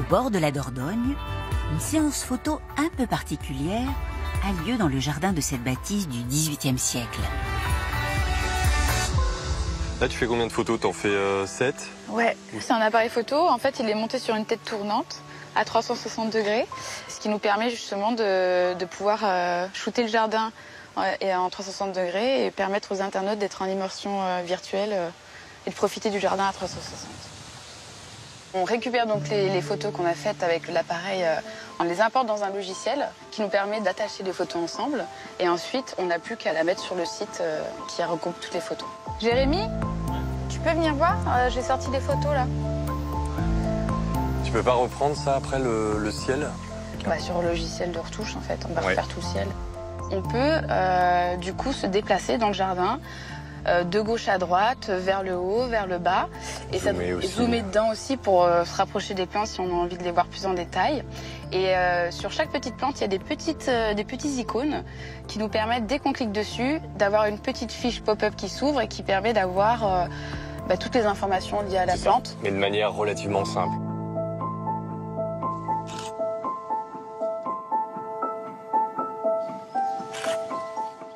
bord de la Dordogne, une séance photo un peu particulière a lieu dans le jardin de cette bâtisse du XVIIIe siècle. Là, tu fais combien de photos? T'en fais 7? Ouais, c'est un appareil photo. En fait, il est monté sur une tête tournante à 360 degrés, ce qui nous permet justement de pouvoir shooter le jardin en 360 degrés et permettre aux internautes d'être en immersion virtuelle et de profiter du jardin à 360. On récupère donc les photos qu'on a faites avec l'appareil, on les importe dans un logiciel qui nous permet d'attacher les photos ensemble. Et ensuite, on n'a plus qu'à la mettre sur le site qui regroupe toutes les photos. Jérémy, tu peux venir voir? J'ai sorti des photos là. Tu peux pas reprendre ça après le ciel? Sur le logiciel de retouche en fait, on va refaire tout le ciel. On peut du coup se déplacer dans le jardin de gauche à droite, vers le haut, vers le bas. Et zoomer dedans aussi pour se rapprocher des plantes si on a envie de les voir plus en détail. Et sur chaque petite plante, il y a des petits icônes qui nous permettent, dès qu'on clique dessus, d'avoir une petite fiche pop-up qui s'ouvre et qui permet d'avoir toutes les informations liées à la plante. Mais de manière relativement simple.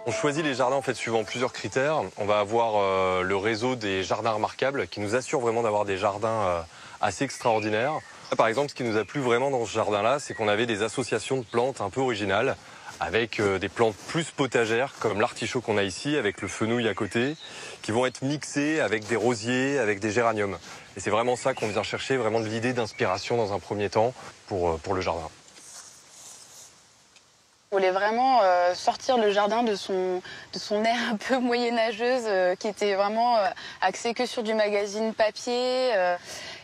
On choisit les jardins en fait suivant plusieurs critères. On va avoir le réseau des jardins remarquables qui nous assure vraiment d'avoir des jardins assez extraordinaires. Par exemple, ce qui nous a plu vraiment dans ce jardin-là, c'est qu'on avait des associations de plantes un peu originales avec des plantes plus potagères comme l'artichaut qu'on a ici avec le fenouil à côté qui vont être mixées avec des rosiers, avec des géraniums. Et c'est vraiment ça qu'on vient chercher, vraiment de l'idée d'inspiration dans un premier temps pour le jardin. On voulait vraiment sortir le jardin de son air un peu moyenâgeuse qui était vraiment axé que sur du magazine papier.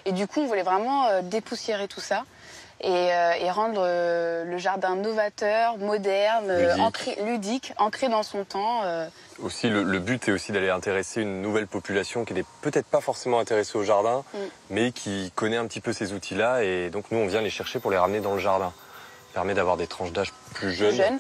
Et du coup, on voulait vraiment dépoussiérer tout ça et rendre le jardin novateur, moderne, ludique, ancré dans son temps. Aussi, le but est aussi d'aller intéresser une nouvelle population qui n'est peut-être pas forcément intéressée au jardin, mais qui connaît un petit peu ces outils-là. Et donc, nous, on vient les chercher pour les ramener dans le jardin. Permet d'avoir des tranches d'âge plus jeunes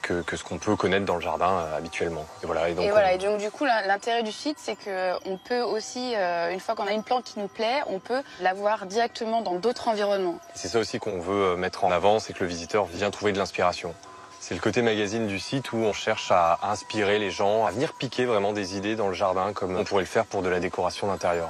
que ce qu'on peut connaître dans le jardin habituellement. Et donc du coup, l'intérêt du site, c'est qu'on peut aussi, une fois qu'on a une plante qui nous plaît, on peut l'avoir directement dans d'autres environnements. C'est ça aussi qu'on veut mettre en avant, c'est que le visiteur vient trouver de l'inspiration. C'est le côté magazine du site où on cherche à inspirer les gens, à venir piquer vraiment des idées dans le jardin, comme on pourrait le faire pour de la décoration d'intérieur.